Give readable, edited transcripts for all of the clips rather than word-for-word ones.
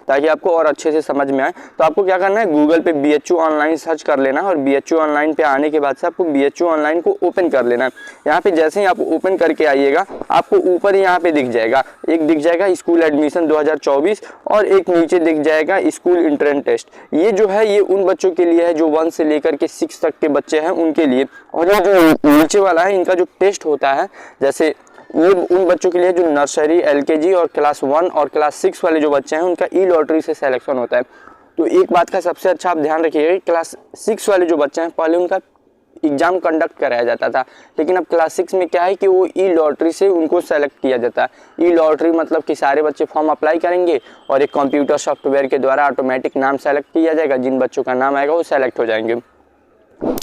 ताकि आपको और अच्छे से समझ में आए। तो आपको क्या करना है, गूगल पे BHU ऑनलाइन सर्च कर लेना है और BHU ऑनलाइन पे आने के बाद से आपको BHU ऑनलाइन को ओपन कर लेना है। यहाँ पे जैसे ही आप ओपन करके आइएगा आपको ऊपर यहाँ पे दिख जाएगा, एक दिख जाएगा स्कूल एडमिशन 2024 और एक नीचे दिख जाएगा स्कूल एंट्रेंस टेस्ट। ये जो है ये उन बच्चों के लिए है जो 1 से लेकर के 6 तक के बच्चे हैं उनके लिए। और ये जो नीचे वाला है इनका जो टेस्ट होता है, जैसे ये उन बच्चों के लिए जो नर्सरी, LKG और क्लास 1 और क्लास 6 वाले जो बच्चे हैं उनका ई-लॉटरी से सिलेक्शन होता है। तो एक बात का सबसे अच्छा आप ध्यान रखिएगा, क्लास 6 वाले जो बच्चे हैं पहले उनका एग्जाम कंडक्ट कराया जाता था, लेकिन अब क्लास 6 में क्या है कि वो ई-लॉटरी से उनको सेलेक्ट किया जाता है। ई-लॉटरी मतलब कि सारे बच्चे फॉर्म अप्लाई करेंगे और एक कंप्यूटर सॉफ्टवेयर के द्वारा ऑटोमेटिक नाम सेलेक्ट किया जाएगा, जिन बच्चों का नाम आएगा वो सेलेक्ट हो जाएंगे।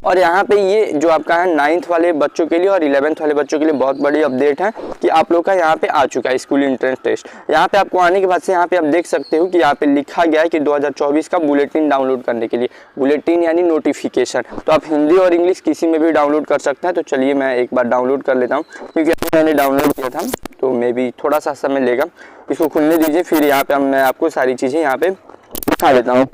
और यहाँ पे ये जो आपका है 9th वाले बच्चों के लिए और 11th वाले बच्चों के लिए बहुत बड़ी अपडेट है कि आप लोग का यहाँ पे आ चुका है स्कूल एंट्रेंस टेस्ट। यहाँ पे आपको आने के बाद से यहाँ पे आप देख सकते हो कि यहाँ पे लिखा गया है कि 2024 का बुलेटिन डाउनलोड करने के लिए, बुलेटिन यानी नोटिफिकेशन। तो आप हिंदी और इंग्लिश किसी में भी डाउनलोड कर सकते हैं। तो चलिए मैं एक बार डाउनलोड कर लेता हूँ, क्योंकि अभी मैंने डाउनलोड किया था तो मे बी थोड़ा सा समय लेगा। इसको खुलने दीजिए, फिर यहाँ पे मैं आपको सारी चीज़ें यहाँ पे दिखा देता हूँ।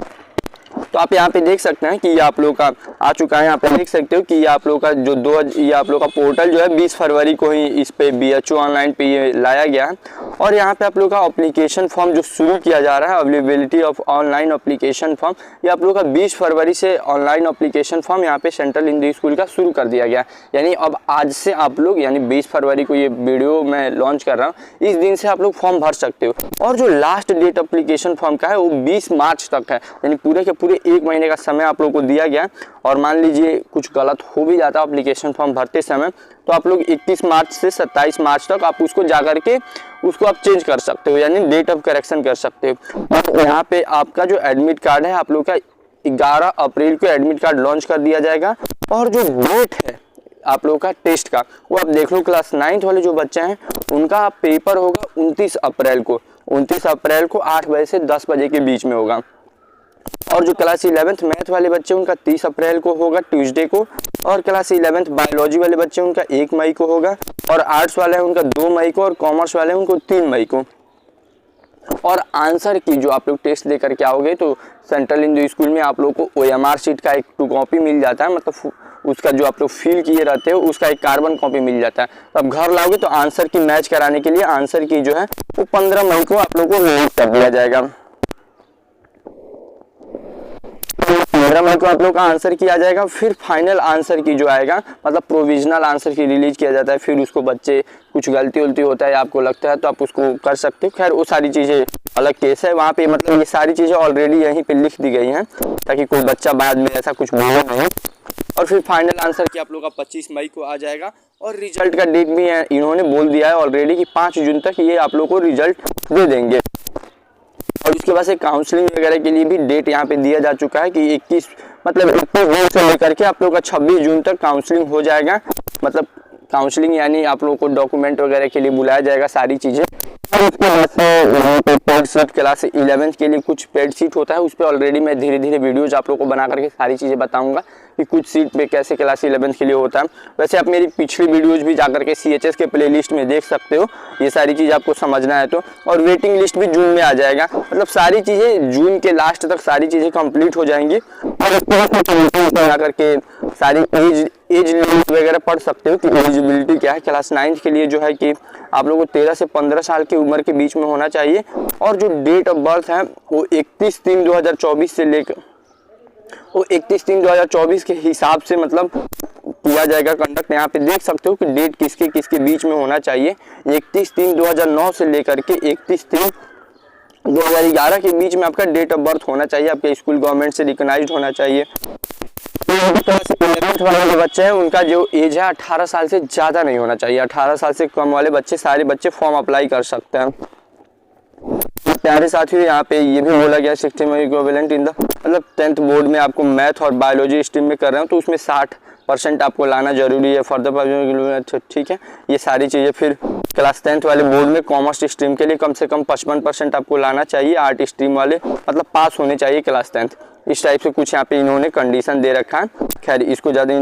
तो आप यहाँ पे देख सकते हैं कि ये आप लोग का आ चुका है। यहाँ पे देख सकते हो कि ये आप लोग का जो ये आप लोग का पोर्टल जो है 20 फरवरी को ही इस पे BHU ऑनलाइन पे ये लाया गया है। और यहाँ पे आप लोग का एप्लीकेशन फॉर्म जो शुरू किया जा रहा है, availability of online application form, ये आप लोग का 20 फरवरी से ऑनलाइन एप्लीकेशन फॉर्म यहाँ पे सेंट्रल हिंदी स्कूल का शुरू कर दिया गया। यानी अब आज से आप लोग, यानी 20 फरवरी को ये वीडियो मैं लॉन्च कर रहा हूँ, इस दिन से आप लोग फॉर्म भर सकते हो। और जो लास्ट डेट एप्लीकेशन फॉर्म का है वो 20 मार्च तक है, यानी पूरे के पूरे 1 महीने का समय आप लोग को दिया गया। और मान लीजिए कुछ गलत हो भी जाता है एप्लीकेशन फॉर्म भरते समय, तो आप लोग 21 मार्च से 27 मार्च तक आप उसको जाकर के उसको आप चेंज कर सकते हो, यानी डेट ऑफ करेक्शन कर सकते हो। और यहाँ पे आपका जो एडमिट कार्ड है आप लोग का 11 अप्रैल को एडमिट कार्ड लॉन्च कर दिया जाएगा। और जो डेट है आप लोग का टेस्ट का वो आप देख लो, क्लास 9th वाले जो बच्चे हैं उनका पेपर होगा 29 अप्रैल को। 29 अप्रैल को 8 बजे से 10 बजे के बीच में होगा। और जो क्लास 11th मैथ वाले बच्चे उनका 30 अप्रैल को होगा, ट्यूसडे को। और क्लास 11th बायोलॉजी वाले बच्चे उनका 1 मई को होगा। और आर्ट्स वाले हैं उनका 2 मई को और कॉमर्स वाले हैं उनको 3 मई को। और आंसर की जो आप लोग टेस्ट लेकर के आओगे तो सेंट्रल हिंदी स्कूल में आप लोग को OMR शीट का एक 2 कॉपी मिल जाता है, मतलब उसका जो आप लोग फिल किए रहते हो उसका एक कार्बन कॉपी मिल जाता है। तो आप घर लाओगे तो आंसर की मैच कराने के लिए आंसर की जो है वो 15 मई को आप लोग को रिलीज कर दिया जाएगा। 15 मई को आप लोग का आंसर की आ जाएगा। फिर फाइनल आंसर की जो आएगा, मतलब प्रोविजनल आंसर की रिलीज किया जाता है। फिर उसको बच्चे कुछ गलती उलती होता है आपको लगता है तो आप उसको कर सकते हो। खैर वो सारी चीज़ें अलग केस है, वहाँ पे मतलब ये सारी चीज़ें ऑलरेडी यहीं पे लिख दी गई हैं ताकि कोई बच्चा बाद में ऐसा कुछ बोले नहीं। और फिर फाइनल आंसर की आप लोग का 25 मई को आ जाएगा। और रिजल्ट का डेट भी है, इन्होंने बोल दिया है ऑलरेडी कि 5 जून तक ये आप लोग को रिजल्ट दे देंगे। और उसके बाद से काउंसलिंग वगैरह के लिए भी डेट यहाँ पे दिया जा चुका है कि 21 जून से लेकर के आप लोग का 26 जून तक काउंसलिंग हो जाएगा। मतलब काउंसलिंग यानी आप लोगों को डॉक्यूमेंट वगैरह के लिए बुलाया जाएगा, सारी चीज़ें। और उसके बाद से पेड सीट क्लास 11th के लिए कुछ पेड सीट होता है, उस पर ऑलरेडी मैं धीरे धीरे वीडियोज आप लोगों को बना करके सारी चीज़ें बताऊंगा कि कुछ सीट पे कैसे क्लास 11th के लिए होता है। वैसे आप मेरी पिछली वीडियोज भी जाकर के CHS के प्लेलिस्ट में देख सकते हो, ये सारी चीज़ आपको समझना है तो। और वेटिंग लिस्ट भी जून में आ जाएगा, मतलब सारी चीज़ें जून के लास्ट तक सारी चीज़ें कंप्लीट हो जाएंगी। और उसके बाद बना करके सारी एज लिमिट वगैरह पढ़ सकते हो कि एलिजिबिलिटी क्या है। क्लास 9th के लिए जो है कि आप लोगों को 13 से 15 साल की उम्र के बीच में होना चाहिए। और जो डेट ऑफ बर्थ है वो 31/3/2024 से लेकर वो 31/3/2024 के हिसाब से मतलब किया जाएगा कंडक्ट। यहाँ पे देख सकते हो कि डेट किसके किसके बीच में होना चाहिए। 31/3/2009 से लेकर के 31/3/2011 के बीच में आपका डेट ऑफ बर्थ होना चाहिए, आपके स्कूल गवर्नमेंट से रिकॉग्नाइज्ड होना चाहिए। क्लास 11th वाले जो बच्चे हैं उनका जो एज है 18 साल से ज़्यादा नहीं होना चाहिए। 18 साल से कम वाले बच्चे, सारे बच्चे फॉर्म अप्लाई कर सकते हैं। प्यारे साथियों, यहाँ पे ये भी बोला गया सिस्टम इक्विवेलेंट इन द, मतलब 10th बोर्ड में आपको मैथ और बायोलॉजी स्ट्रीम में कर रहे हो तो उसमें 60% आपको लाना जरूरी है फॉर द, ठीक है। ये सारी चीज़ें फिर क्लास 10th वाले बोर्ड में कॉमर्स स्ट्रीम के लिए कम से कम 55% आपको लाना चाहिए। आर्ट स्ट्रीम वाले मतलब पास होने चाहिए क्लास 10th। इस टाइप से कुछ यहाँ पे इन्होंने कंडीशन दे रखा है। खैर इसको ज़्यादा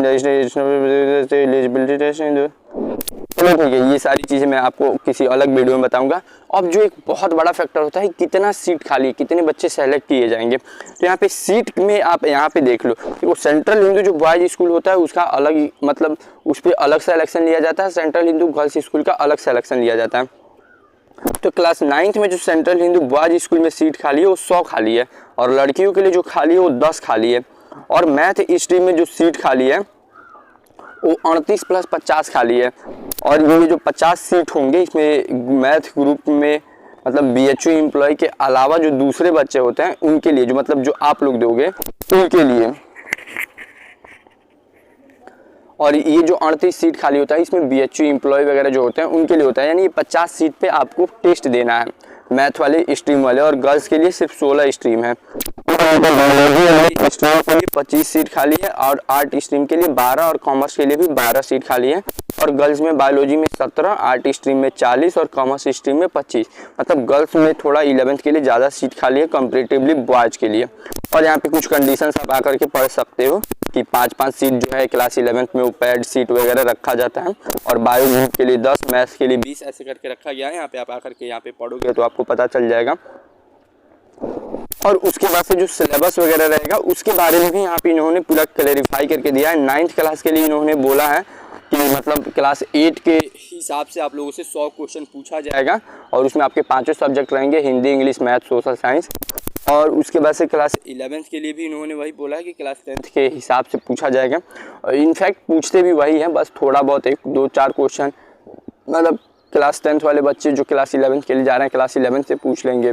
चलो ठीक है, ये सारी चीज़ें मैं आपको किसी अलग वीडियो में बताऊंगा। अब जो एक बहुत बड़ा फैक्टर होता है, कितना सीट खाली है, कितने बच्चे सेलेक्ट किए जाएंगे। तो यहाँ पे सीट में आप यहाँ पे देख लो, वो सेंट्रल हिंदू जो बॉयज स्कूल होता है उसका अलग ही, मतलब उस पर अलग सिलेक्शन लिया जाता है, सेंट्रल हिंदू गर्ल्स स्कूल का अलग सिलेक्शन लिया जाता है। तो क्लास 9th में जो सेंट्रल हिंदू बॉयज स्कूल में सीट खाली है वो 100 खाली है, और लड़कियों के लिए जो खाली है वो 10 खाली है। और मैथ स्ट्रीम में जो सीट खाली है वो 38 + 50 खाली है। और ये जो 50 सीट होंगे इसमें मैथ ग्रुप में, मतलब BHU एम्प्लॉय के अलावा जो दूसरे बच्चे होते हैं उनके लिए, जो मतलब जो आप लोग दोगे उनके लिए। और ये जो 38 सीट खाली होता है इसमें BHU एम्प्लॉय वगैरह जो होते हैं उनके लिए होता है। यानी 50 सीट पे आपको टेस्ट देना है मैथ वाले स्ट्रीम वाले, और गर्ल्स के लिए सिर्फ 16 स्ट्रीम है। स्ट्रीम के लिए 25 सीट खाली है, और आर्ट स्ट्रीम के लिए 12, और कॉमर्स के लिए भी 12 सीट खाली है। और गर्ल्स में बायोलॉजी में 17, आर्ट स्ट्रीम में 40 और कॉमर्स स्ट्रीम में 25। मतलब गर्ल्स में थोड़ा 11th के लिए ज़्यादा सीट खाली है कंपेरेटिवली बॉयज के लिए। और यहाँ पे कुछ कंडीशंस आप आकर के पढ़ सकते हो कि 5-5 सीट जो है क्लास 11th में वो पैड सीट वगैरह रखा जाता है, और बायो ग्रुप के लिए 10, मैथ्स के लिए 20 ऐसे करके रखा गया है। यहाँ पे आप आकर के यहाँ पे पढ़ोगे तो आपको पता चल जाएगा। और उसके बाद से जो सिलेबस वगैरह रहेगा उसके बारे में भी यहाँ पे इन्होंने पूरा क्लैरिफाई करके दिया है। 9th क्लास के लिए इन्होंने बोला है कि मतलब क्लास 8 के हिसाब से आप लोगों से 100 क्वेश्चन पूछा जाएगा, और उसमें आपके 5 सब्जेक्ट रहेंगे, Hindi, English, math, social science. और उसके बाद से क्लास 11th के लिए भी इन्होंने वही बोला है कि क्लास 10th के हिसाब से पूछा जाएगा। और इनफैक्ट पूछते भी वही हैं, बस थोड़ा बहुत 1-2-4 क्वेश्चन मतलब क्लास 10th वाले बच्चे जो क्लास 11th के लिए जा रहे हैं क्लास 11th से पूछ लेंगे,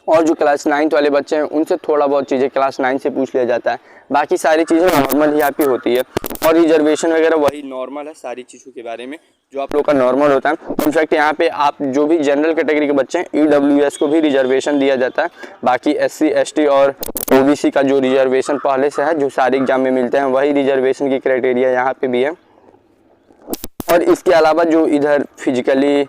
और जो क्लास 9th वाले बच्चे हैं उनसे थोड़ा बहुत चीज़ें क्लास 9 से पूछ लिया जाता है। बाकी सारी चीज़ें नॉर्मल ही आपकी होती है, और रिजर्वेशन वगैरह वही नॉर्मल है सारी चीज़ों के बारे में जो आप लोग का नॉर्मल होता है। इनफैक्ट यहाँ पे आप जो भी जनरल कैटेगरी के बच्चे हैं EWS को भी रिजर्वेशन दिया जाता है। बाकी SC ST और OBC का जो रिजर्वेशन पहले से है जो सारे एग्जाम में मिलते हैं वही रिजर्वेशन की क्राइटेरिया यहाँ पे भी है। और इसके अलावा जो इधर फिजिकली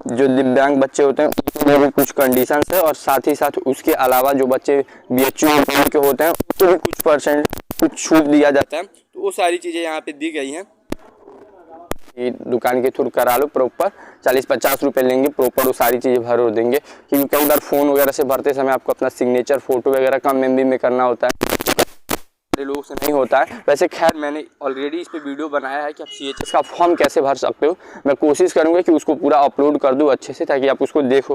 जो दिव्यांग बच्चे होते हैं उसमें भी कुछ कंडीशंस है, और साथ ही साथ उसके अलावा जो बच्चे BHU के होते हैं उनको भी कुछ परसेंट कुछ छूट दिया जाता है। तो वो सारी चीज़ें यहाँ पे दी गई हैं कि दुकान के थ्रू करा लो, प्रॉपर 40-50 रुपये लेंगे, प्रॉपर वो सारी चीज़ें भर देंगे। क्योंकि कई बार फ़ोन वगैरह से भरते समय आपको अपना सिग्नेचर फ़ोटो वगैरह कम MB में करना होता है, लोगों से नहीं होता है। वैसे खैर मैंने ऑलरेडी इस पे वीडियो बनाया है कि आप CHS का फॉर्म कैसे भर सकते हो। मैं कोशिश करूंगा कि उसको पूरा अपलोड कर दूं अच्छे से, ताकि आप उसको देखो।